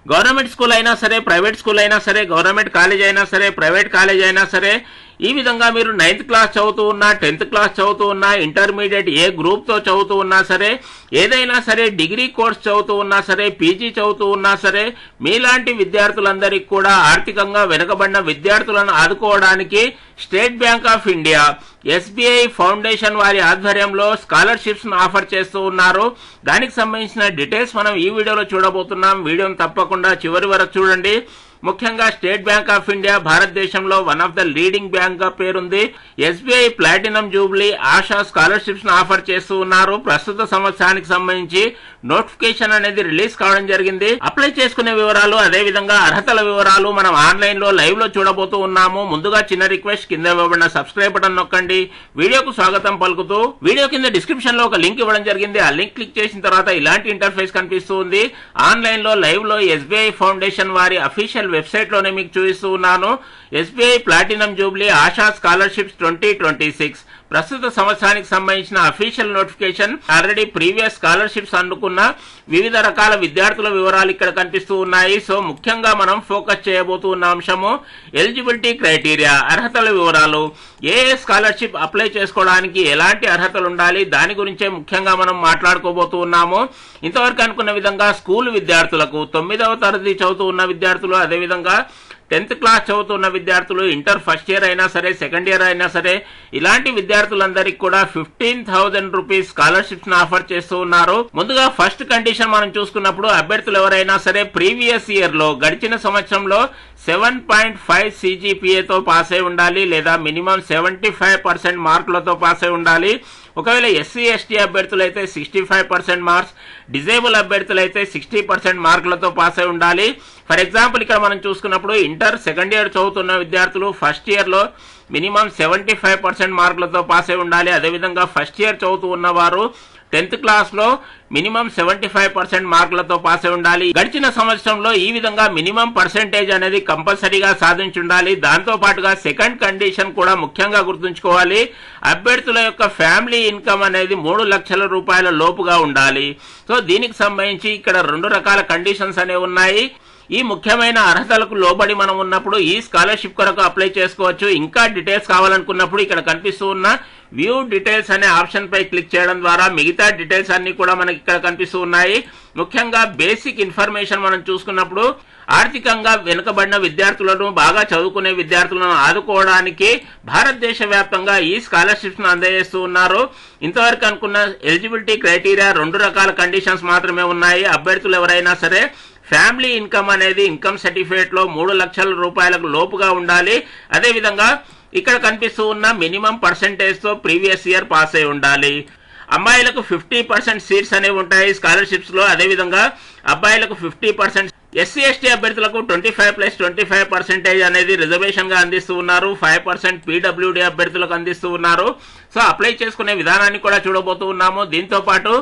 Government school అయినా సరే, private school అయినా సరే, గవర్నమెంట్ కాలేజ్ అయినా సరే, ప్రైవేట్ కాలేజ్ అయినా సరే, ఈ విధంగా మీరు 9th క్లాస్ చదువుతూ ఉన్నా, 10th క్లాస్ చదువుతూ ఉన్నా, ఇంటర్మీడియట్ ఏ గ్రూప్తో చదువుతూ ఉన్నా సరే, ఏదైనా సరే డిగ్రీ కోర్స్ చదువుతూ ఉన్నా సరే, పీజీ చదువుతూ ఉన్నా సరే, మీలాంటి విద్యార్థులందరికీ కూడా ఆర్థికంగా వెనుకబడిన విద్యార్థులను ఆదుకోవడానికి state bank of India SBI foundation వారి ఆధ్వర్యంలో స్కాలర్షిప్స్ ఆఫర్ చేస్తూ ఉన్నారు. దానికి సంబంధించిన డీటెయిల్స్ మనం ఈ వీడియోలో చూడబోతున్నాం. వీడియోను తప్పకుండా చివరి వరకు చూడండి. ముఖ్యంగా స్టేట్ బ్యాంక్ ఆఫ్ ఇండియా భారతదేశంలో one of the leading bank గా పేరుంది. SBI platinum Jubilee ASHA scholarships offer చేస్తూ ఉన్నారు. ప్రస్తుత సంవత్సరానికి సంబంధించి నోటిఫికేషన్ అనేది రిలీజ్ కావడం జరిగింది. అప్లై చేసుకునే వివరాలు, అదే విధంగా అర్హతల వివరాలు మనం ఆన్లైన్ లో లైవ్ లో చూడబోతూ ఉన్నాము. ముందుగా చిన్న రిక్వెస్ట్, కింద ఇవ్వబడిన సబ్స్క్రైబ్ బటన్ నొక్కండి. వీడియోకు స్వాగతం పలుకుతూ వీడియో కింద డిస్క్రిప్షన్ లో ఒక లింక్ ఇవ్వడం జరిగింది. ఆ లింక్ క్లిక్ చేసిన తర్వాత ఇలాంటి ఇంటర్ఫేస్ కనిపిస్తూ ఉంది. ఆన్లైన్ లో లైవ్ లో SBI ఫౌండేషన్ వారి అఫీషియల్ వెబ్సైట్ లోనే మీకు చూపిస్తూ ఉన్నాను. SBI platinum Jubilee ASHA scholarships 2026 ప్రస్తుత సంవత్సరానికి సంబంధించిన official notification. Already previous scholarships అందుకున్న వివిధ రకాల విద్యార్థుల వివరాలు ఇక్కడ కనిపిస్తూ ఉన్నాయి. సో ముఖ్యంగా మనం ఫోకస్ చేయబోతూ ఉన్న అంశము ఎలిజిబిలిటీ క్రైటీరియా, అర్హతల వివరాలు. ఏ స్కాలర్షిప్ అప్లై చేసుకోవడానికి ఎలాంటి అర్హతలు ఉండాలి, దాని గురించే ముఖ్యంగా మనం మాట్లాడుకోబోతూ ఉన్నాము. ఇంతవరకు అనుకున్న విధంగా స్కూల్ విద్యార్థులకు, 9వ తరగతి చదువుతూ ఉన్న విద్యార్థులు, అదేవిధంగా 10th క్లాస్ చదువుతున్న విద్యార్థులు, ఇంటర్ ఫస్ట్ ఇయర్ అయినా సరే, సెకండ్ ఇయర్ అయినా సరే, ఇలాంటి విద్యార్థులందరికీ కూడా 15,000 రూపీస్ స్కాలర్షిప్స్ ఆఫర్ చేస్తూ ఉన్నారు. ముందుగా ఫస్ట్ కండిషన్ మనం చూసుకున్నప్పుడు అభ్యర్థులు ఎవరైనా సరే ప్రీవియస్ ఇయర్ లో, గడిచిన సంవత్సరంలో 7.5 CGPAతో పాస్ అయి ఉండాలి, లేదా మినిమం 75% మార్కులతో పాస్ అయి ఉండాలి. ఒకవేళ SC ST అభ్యర్థులైతే 65% మార్క్స్, డిజేబుల్ అభ్యర్థులైతే 60% మార్కులతో పాస్ అయి ఉండాలి. ఫర్ ఎగ్జాంపుల్ ఇక్కడ మనం చూసుకున్నప్పుడు ఇంటర్ సెకండ్ ఇయర్ చదువుతున్న విద్యార్థులు ఫస్ట్ ఇయర్ లో మినిమం 75% మార్కులతో పాస్ అయి ఉండాలి. అదేవిధంగా ఫస్ట్ ఇయర్ చదువుతూ ఉన్నవారు 10th క్లాస్ లో మినిమం 75% మార్కులతో పాస్ అయి ఉండాలి. గడిచిన సంవత్సరంలో ఈ విధంగా మినిమం పర్సెంటేజ్ అనేది కంపల్సరీగా సాధించి ఉండాలి. దాంతో పాటుగా సెకండ్ కండిషన్ కూడా ముఖ్యంగా గుర్తుంచుకోవాలి. అభ్యర్థుల యొక్క ఫ్యామిలీ ఇన్కమ్ అనేది 3 లక్షల రూపాయల లోపుగా ఉండాలి. సో దీనికి సంబంధించి ఇక్కడ 2 రకాల కండిషన్స్ అనేవి ఉన్నాయి. ఈ ముఖ్యమైన అర్హతలకు లోబడి మనం ఉన్నప్పుడు ఈ స్కాలర్షిప్ కొరకు అప్లై చేసుకోవచ్చు. ఇంకా డీటెయిల్స్ కావాలనుకున్నప్పుడు ఇక్కడ కనిపిస్తూ ఉన్న వ్యూ డీటెయిల్స్ అనే ఆప్షన్ పై క్లిక్ చేయడం ద్వారా మిగతా డీటెయిల్స్ అన్ని కూడా మనకి ఇక్కడ కనిపిస్తూ ఉన్నాయి. ముఖ్యంగా బేసిక్ ఇన్ఫర్మేషన్ మనం చూసుకున్నప్పుడు ఆర్థికంగా వెనుకబడిన విద్యార్థులను, బాగా చదువుకునే విద్యార్థులను ఆదుకోవడానికి భారతదేశ వ్యాప్తంగా ఈ స్కాలర్షిప్స్ అందజేస్తూ ఉన్నారు. ఇంతవరకు అనుకున్న ఎలిజిబిలిటీ క్రైటీరియా 2 రకాల కండిషన్స్ మాత్రమే ఉన్నాయి. అభ్యర్థులు ఎవరైనా సరే ఫ్యామిలీ ఇన్కమ్ అనేది ఇన్కమ్ సర్టిఫికేట్ లో 3 లక్షల రూపాయలకు లోపుగా ఉండాలి. అదేవిధంగా ఇక్కడ కనిపిస్తూ ఉన్న మినిమం పర్సెంటేజ్ తో ప్రీవియస్ ఇయర్ పాస్ అయి ఉండాలి. అమ్మాయిలకు 50% సీట్స్ అనేవి ఉంటాయి స్కాలర్షిప్స్ లో. అదేవిధంగా అబ్బాయిలకు 50%, SC ST అభ్యర్థులకు 25+25% అనేది రిజర్వేషన్ గా అందిస్తూ ఉన్నారు. 5% PWD అభ్యర్థులకు అందిస్తూ ఉన్నారు. సో అప్లై చేసుకునే విధానాన్ని కూడా చూడబోతూ ఉన్నాము. దీంతో పాటు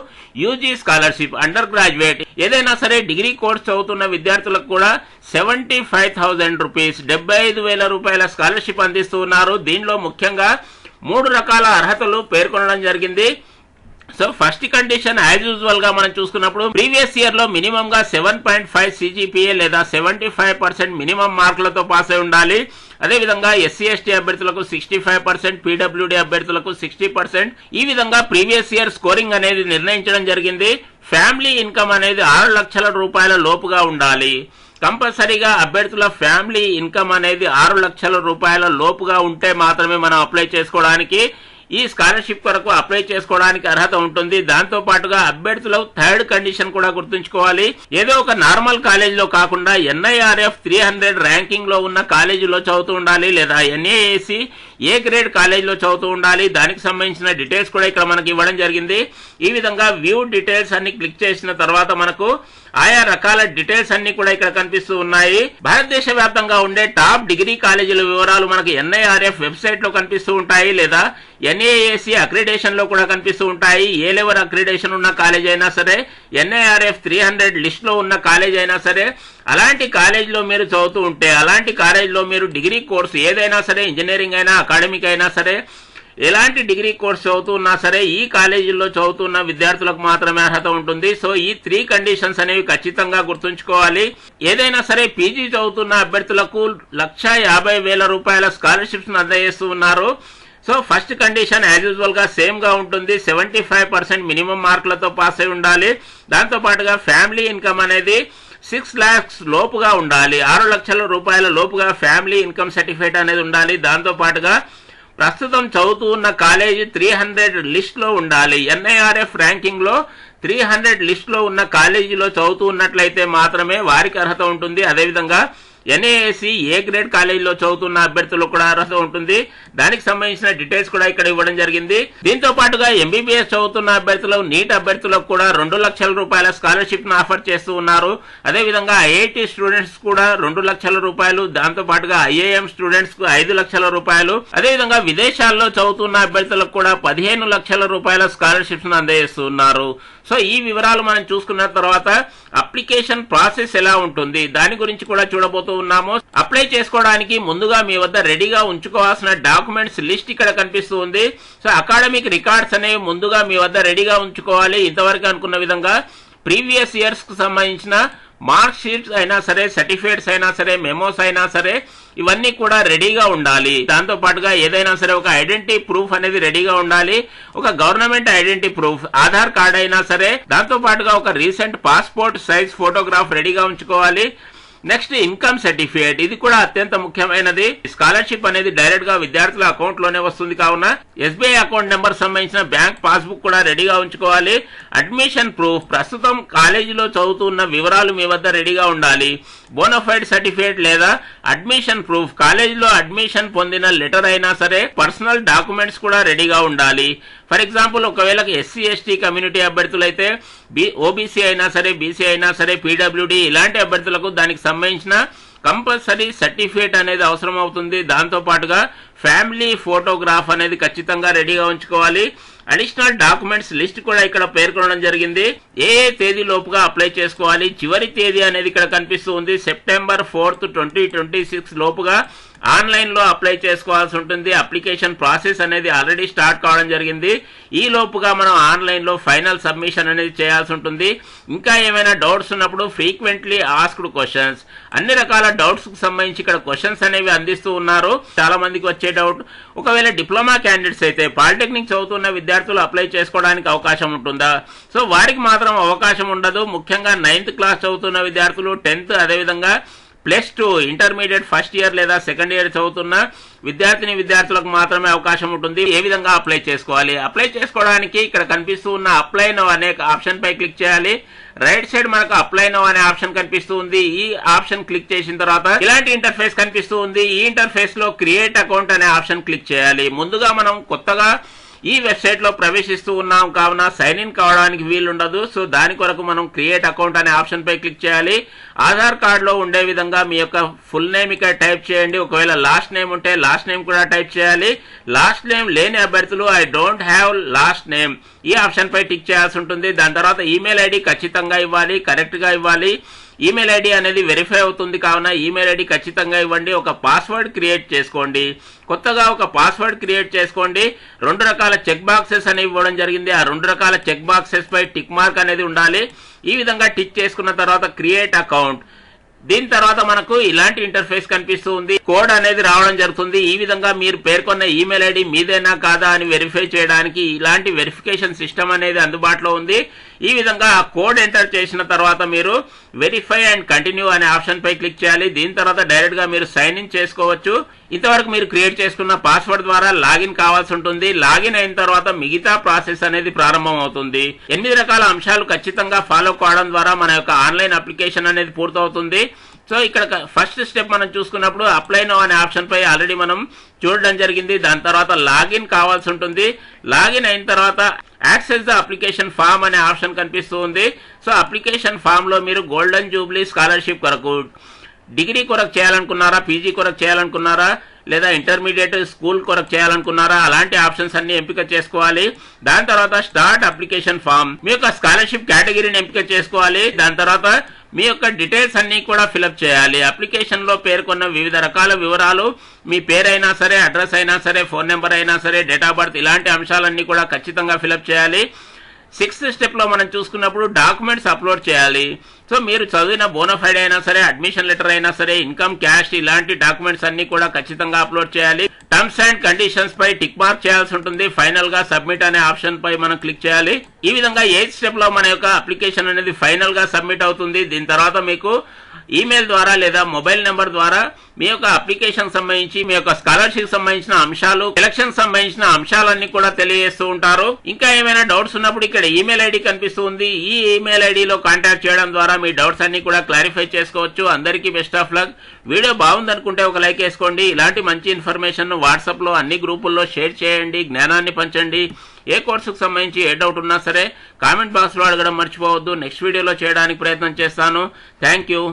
UG స్కాలర్షిప్, అండర్ గ్రాడ్యుయేట్ ఏదైనా సరే డిగ్రీ కోర్స్ చదువుతున్న విద్యార్థులకు కూడా 75,000 రూపీస్, 75,000 రూపాయల స్కాలర్షిప్ అందిస్తూ ఉన్నారు. దీనిలో ముఖ్యంగా 3 రకాల అర్హతలు పేర్కొనడం జరిగింది. So first condition as usual గా మనం చూసుకున్నప్పుడు ప్రీవియస్ ఇయర్ లో మినిమం గా 7.5 CGPA లేదా 75% మినిమం మార్కులతో పాస్ అయి ఉండాలి. అదేవిధంగా SC ST అభ్యర్థులకు 65%, PWD అభ్యర్థులకు 60%. ఈ విధంగా ప్రీవియస్ ఇయర్ స్కోరింగ్ అనేది నిర్ణయించడం జరిగింది. ఫ్యామిలీ ఇన్కమ్ అనేది 6 లక్షల రూపాయల లోపుగా ఉండాలి. కంపల్సరీగా అభ్యర్థుల ఫ్యామిలీ ఇన్కమ్ అనేది 6 లక్షల రూపాయల లోపుగా ఉంటే మాత్రమే మనం అప్లై చేసుకోవడానికి, ఈ స్కాలర్షిప్ కొరకు అప్లై చేసుకోవడానికి అర్హత ఉంటుంది. దాంతో పాటుగా అభ్యర్థులు థర్డ్ కండిషన్ కూడా గుర్తుంచుకోవాలి. ఏదో ఒక నార్మల్ కాలేజీలో కాకుండా NIRF 300 ర్యాంకింగ్ లో ఉన్న కాలేజీలో చదువుతూ ఉండాలి, లేదా NAAC ఏ గ్రేడ్ కాలేజీలో చదువుతూ ఉండాలి. దానికి సంబంధించిన డీటెయిల్స్ కూడా ఇక్కడ మనకి ఇవ్వడం జరిగింది. ఈ విధంగా వ్యూ డీటెయిల్స్ అన్ని క్లిక్ చేసిన తర్వాత మనకు ఆయా రకాల డీటెయిల్స్ అన్ని కూడా ఇక్కడ కనిపిస్తూ ఉన్నాయి. భారతదేశ వ్యాప్తంగా ఉండే టాప్ డిగ్రీ కాలేజీల వివరాలు మనకి NIRF వెబ్సైట్ లో కనిపిస్తూ ఉంటాయి, లేదా NAAC అక్రిడేషన్ లో కూడా కనిపిస్తూ ఉంటాయి. ఏ లెవెల్ అక్రిడేషన్ ఉన్న కాలేజ్ అయినా సరే, NIRF 300 లిస్ట్ లో ఉన్న కాలేజ్ అయినా సరే, అలాంటి కాలేజీలో మీరు చదువుతూ ఉంటే, అలాంటి కాలేజీలో మీరు డిగ్రీ కోర్సు ఏదైనా సరే, ఇంజనీరింగ్ అయినా, అకాడమిక్ అయినా సరే, ఎలాంటి డిగ్రీ కోర్స్ చదువుతున్నా సరే ఈ కాలేజీల్లో చదువుతున్న విద్యార్థులకు మాత్రమే అర్హత ఉంటుంది. సో ఈ 3 కండిషన్స్ అనేవి ఖచ్చితంగా గుర్తుంచుకోవాలి. ఏదైనా సరే పీజీ చదువుతున్న అభ్యర్థులకు 1,50,000 రూపాయల స్కాలర్షిప్స్ అందజేస్తూ ఉన్నారు. So first condition as usual గా సేమ్ గా ఉంటుంది. 75% మినిమం మార్కులతో పాస్ అయి ఉండాలి. దాంతో పాటుగా ఫ్యామిలీ ఇన్కమ్ అనేది 6 lakhs లోపుగా ఉండాలి. 6 లక్షల రూపాయల లోపుగా ఫ్యామిలీ ఇన్కమ్ సర్టిఫికేట్ అనేది ఉండాలి. దాంతో పాటుగా ప్రస్తుతం చదువుతూ ఉన్న కాలేజీ 300 లిస్ట్ లో ఉండాలి. NIRF ర్యాంకింగ్ లో 300 లిస్ట్ లో ఉన్న కాలేజీలో చదువుతూ ఉన్నట్లయితే మాత్రమే వారికి అర్హత ఉంటుంది. అదేవిధంగా NAAC ఏ గ్రేడ్ కాలేజీలో చదువుతున్న అభ్యర్థులకు కూడా అర్హత ఉంటుంది. దానికి సంబంధించిన డీటెయిల్స్ కూడా ఇక్కడ ఇవ్వడం జరిగింది. దీంతో పాటుగా MBBS చదువుతున్న అభ్యర్థులు, నీట్ అభ్యర్థులకు కూడా 2 లక్షల రూపాయల స్కాలర్షిప్ ను ఆఫర్ చేస్తూ ఉన్నారు. అదేవిధంగా IIT స్టూడెంట్స్ కూడా 2 లక్షల రూపాయలు, దాంతో పాటుగా IIM స్టూడెంట్స్ కు 5 లక్షల రూపాయలు, అదేవిధంగా విదేశాల్లో చదువుతున్న అభ్యర్థులకు కూడా 15 లక్షల రూపాయల స్కాలర్షిప్స్ ను అందజేస్తున్నారు. సో ఈ వివరాలు మనం చూసుకున్న తర్వాత అప్లికేషన్ ప్రాసెస్ ఎలా ఉంటుంది దాని గురించి కూడా చూడబోతూ ఉన్నాము. అప్లై చేసుకోవడానికి ముందుగా మీ వద్ద రెడీగా ఉంచుకోవాల్సిన డాక్యుమెంట్స్ లిస్ట్ ఇక్కడ కనిపిస్తూ ఉంది. సో అకాడమిక్ రికార్డ్స్ అనేవి ముందుగా మీ వద్ద రెడీగా ఉంచుకోవాలి. ఇంతవరకు అనుకున్న విధంగా ప్రీవియస్ ఇయర్స్ కు సంబంధించిన మార్క్ షీట్స్ అయినా సరే, సర్టిఫికేట్స్ అయినా సరే, మెమోస్ అయినా సరే, ఇవన్నీ కూడా రెడీగా ఉండాలి. దాంతో పాటుగా ఏదైనా సరే ఒక ఐడెంటిటీ ప్రూఫ్ అనేది రెడీగా ఉండాలి. ఒక government identity proof, Aadhaar card అయినా సరే, దాంతో పాటుగా ఒక రీసెంట్ పాస్పోర్ట్ సైజ్ ఫోటోగ్రాఫ్ రెడీగా ఉంచుకోవాలి. నెక్స్ట్ ఇన్కమ్ సర్టిఫికేట్, ఇది కూడా అత్యంత ముఖ్యమైనది. స్కాలర్షిప్ అనేది డైరెక్ట్ గా విద్యార్థుల అకౌంట్ లోనే వస్తుంది కావున SBI అకౌంట్ నెంబర్ సంబంధించిన బ్యాంక్ పాస్బుక్ కూడా రెడీగా ఉంచుకోవాలి. అడ్మిషన్ ప్రూఫ్, ప్రస్తుతం కాలేజీలో చదువుతున్న వివరాలు మీ వద్ద రెడీగా ఉండాలి. బోనఫైడ్ సర్టిఫికేట్ లేదా అడ్మిషన్ ప్రూఫ్, కాలేజీలో అడ్మిషన్ పొందిన లెటర్ అయినా సరే, పర్సనల్ డాక్యుమెంట్స్ కూడా రెడీగా ఉండాలి. ఫర్ ఎగ్జాంపుల్ ఒకవేళ SC ST కమ్యూనిటీ అభ్యర్థులైతే OBC అయినా సరే, BC అయినా సరే, PWD ఇలాంటి అభ్యర్థులకు దానికి సంబంధించిన కంపల్సరీ సర్టిఫికేట్ అనేది అవసరం అవుతుంది. దాంతో పాటుగా ఫ్యామిలీ ఫోటోగ్రాఫ్ అనేది ఖచ్చితంగా రెడీగా ఉంచుకోవాలి. అడిషనల్ డాక్యుమెంట్స్ లిస్ట్ కూడా ఇక్కడ పేర్కొనడం జరిగింది. ఏ తేదీ లోపుగా అప్లై చేసుకోవాలి, చివరి తేదీ అనేది ఇక్కడ కనిపిస్తూ ఉంది. September 4th, 2026 లోపుగా ఆన్లైన్ లో అప్లై చేసుకోవాల్సి ఉంటుంది. అప్లికేషన్ ప్రాసెస్ అనేది ఆల్రెడీ స్టార్ట్ కావడం జరిగింది. ఈ లోపుగా మనం ఆన్లైన్ లో ఫైనల్ సబ్మిషన్ అనేది చేయాల్సి ఉంటుంది. ఇంకా ఏమైనా డౌట్స్ ఉన్నప్పుడు ఫ్రీక్వెంట్లీ ఆస్క్డ్ క్వశ్చన్స్, అన్ని రకాల డౌట్స్ కు సంబంధించి ఇక్కడ క్వశ్చన్స్ అనేవి అందిస్తూ ఉన్నారు. చాలా మందికి వచ్చే డౌట్, ఒకవేళ డిప్లొమా క్యాండిడేట్స్ అయితే పాలిటెక్నిక్ చదువుతున్న విద్యార్థులు అప్లై చేసుకోవడానికి అవకాశం ఉంటుందా? సో వారికి మాత్రం అవకాశం ఉండదు. ముఖ్యంగా 9th క్లాస్ చదువుతున్న విద్యార్థులు, 10th, అదేవిధంగా +2 ఇంటర్మీడియట్ ఫస్ట్ ఇయర్ లేదా సెకండ్ ఇయర్ చదువుతున్న విద్యార్థులకు మాత్రమే అవకాశం ఉంటుంది. ఏ విధంగా అప్లై చేసుకోవాలి? అప్లై చేసుకోవడానికి ఇక్కడ కనిపిస్తూ ఉన్న అప్లై నౌ అనే ఆప్షన్ పై క్లిక్ చేయాలి. రైట్ సైడ్ మనకు అప్లై నౌ అనే ఆప్షన్ కనిపిస్తూ ఉంది. ఈ ఆప్షన్ క్లిక్ చేసిన తర్వాత ఇలాంటి ఇంటర్ఫేస్ కనిపిస్తూ ఉంది. ఈ ఇంటర్ఫేస్ లో క్రియేట్ అకౌంట్ అనే ఆప్షన్ క్లిక్ చేయాలి. ముందుగా మనం కొత్తగా ఈ వెబ్సైట్ లో ప్రవేశిస్తూ ఉన్నాం కావున సైన్ ఇన్ కావడానికి వీలుండదు. సో దాని కొరకు మనం క్రియేట్ అకౌంట్ అనే ఆప్షన్ పై క్లిక్ చేయాలి. ఆధార్ కార్డ్ లో ఉండే విధంగా మీ యొక్క ఫుల్ నేమ్ ఇక్కడ టైప్ చేయండి. ఒకవేళ లాస్ట్ నేమ్ ఉంటే లాస్ట్ నేమ్ కూడా టైప్ చేయాలి. లాస్ట్ నేమ్ లేని అభ్యర్థులు I don't have lost name ఈ ఆప్షన్ పై టిక్ చేయాల్సి ఉంటుంది. దాని తర్వాత ఈమెయిల్ ఐడి ఖచ్చితంగా ఇవ్వాలి, కరెక్ట్ గా ఇవ్వాలి. ఈమెయిల్ ఐడి అనేది వెరిఫై అవుతుంది కావున ఈమెయిల్ ఐడి ఖచ్చితంగా ఇవ్వండి. ఒక పాస్వర్డ్ క్రియేట్ చేసుకోండి. కొత్తగా ఒక పాస్వర్డ్ క్రియేట్ చేసుకోండి. 2 రకాల చెక్ బాక్సెస్ అనేవి ఇవ్వడం జరిగింది. ఆ 2 రకాల చెక్ బాక్సెస్ పై టిక్ మార్క్ అనేది ఉండాలి. ఈ విధంగా టిక్ చేసుకున్న తర్వాత క్రియేట్ అకౌంట్, దీని తర్వాత మనకు ఇలాంటి ఇంటర్ఫేస్ కనిపిస్తూ ఉంది. కోడ్ అనేది రావడం జరుగుతుంది. ఈ విధంగా మీరు పేర్కొన్న ఈమెయిల్ ఐడి మీదేనా కాదా అని వెరిఫై చేయడానికి ఇలాంటి వెరిఫికేషన్ సిస్టమ్ అనేది అందుబాటులో ఉంది. ఈ విధంగా ఆ కోడ్ ఎంటర్ చేసిన తర్వాత మీరు వెరిఫై అండ్ కంటిన్యూ అనే ఆప్షన్ పై క్లిక్ చేయాలి. దీని తర్వాత డైరెక్ట్ గా మీరు సైన్ ఇన్ చేసుకోవచ్చు. ఇంతవరకు మీరు క్రియేట్ చేసుకున్న పాస్వర్డ్ ద్వారా లాగిన్ కావాల్సి ఉంటుంది. లాగిన్ అయిన తర్వాత మిగతా ప్రాసెస్ అనేది ప్రారంభం అవుతుంది. 8 రకాల అంశాలు ఖచ్చితంగా ఫాలో కావడం ద్వారా మన యొక్క ఆన్లైన్ అప్లికేషన్ అనేది పూర్తవుతుంది. సో ఇక్కడ ఫస్ట్ స్టెప్ మనం చూసుకున్నప్పుడు అప్లై నౌ అనే ఆప్షన్ పై ఆల్రెడీ మనం చూడడం జరిగింది. దాని తర్వాత లాగిన్ కావాల్సి ఉంటుంది. లాగిన్ అయిన తర్వాత యాక్సెస్ ద అప్లికేషన్ ఫామ్ అనే ఆప్షన్ కనిపిస్తూ ఉంది. సో అప్లికేషన్ ఫామ్ లో మీరు గోల్డెన్ జూబ్లీ స్కాలర్షిప్ కొరకు డిగ్రీ కొరకు చేయాలనుకున్నారా, పీజీ కొరకు చేయాలనుకున్నారా, లేదా ఇంటర్మీడియట్ స్కూల్ కొరకు చేయాలనుకున్నారా, అలాంటి ఆప్షన్స్ అన్ని ఎంపిక చేసుకోవాలి. దాని తర్వాత స్టార్ట్ అప్లికేషన్ ఫామ్, మీ యొక్క స్కాలర్షిప్ కేటగిరీని ఎంపిక చేసుకోవాలి. దాని తర్వాత మీ యొక్క డీటెయిల్స్ అన్ని కూడా ఫిలప్ చేయాలి. అప్లికేషన్ లో పేర్కొన్న వివిధ రకాల వివరాలు, మీ పేరైనా సరే, అడ్రస్ అయినా సరే, ఫోన్ నెంబర్ అయినా సరే, డేట్ ఆఫ్ బర్త్, ఇలాంటి అంశాలన్నీ కూడా ఖచ్చితంగా ఫిలప్ చేయాలి. 6th స్టెప్ లో మనం చూసుకున్నప్పుడు డాక్యుమెంట్స్ అప్లోడ్ చేయాలి. సో మీరు చదివిన బోనఫైడ్ అయినా సరే, అడ్మిషన్ లెటర్ అయినా సరే, ఇన్కమ్ క్యాష్, ఇలాంటి డాక్యుమెంట్స్ అన్ని కూడా ఖచ్చితంగా అప్లోడ్ చేయాలి. టర్మ్స్ అండ్ కండిషన్స్ పై టిక్ మార్క్ చేయాల్సి ఉంటుంది. ఫైనల్ గా సబ్మిట్ అనే ఆప్షన్ పై మనం క్లిక్ చేయాలి. ఈ విధంగా 8th స్టెప్ లో మన యొక్క అప్లికేషన్ అనేది ఫైనల్ గా సబ్మిట్ అవుతుంది. దీని తర్వాత మీకు ఈమెయిల్ ద్వారా లేదా మొబైల్ నెంబర్ ద్వారా మీ యొక్క అప్లికేషన్ సంబంధించి, మీ యొక్క స్కాలర్షిప్ సంబంధించిన అంశాలు, ఎలక్షన్ సంబంధించిన అంశాలన్నీ కూడా తెలియజేస్తూ ఉంటారు. ఇంకా ఏమైనా డౌట్స్ ఉన్నప్పుడు ఇక్కడ ఈమెయిల్ ఐడి కనిపిస్తుంది. ఈ ఈమెయిల్ ఐడిలో కాంటాక్ట్ చేయడం ద్వారా మీ డౌట్స్ అన్ని కూడా క్లారిఫై చేసుకోవచ్చు. అందరికీ బెస్ట్ ఆఫ్ లక్. వీడియో బాగుందనుకుంటే ఒక లైక్ వేసుకోండి. ఇలాంటి మంచి ఇన్ఫర్మేషన్ వాట్సాప్ లో అన్ని గ్రూపుల్లో షేర్ చేయండి. జ్ఞానాన్ని పంచండి. ఏ కోర్సుకు సంబంధించి ఏ డౌట్ ఉన్నా సరే కామెంట్ బాక్స్ లో అడగడం మర్చిపోవద్దు. నెక్స్ట్ వీడియోలో చేయడానికి ప్రయత్నం చేస్తాను. Thank you.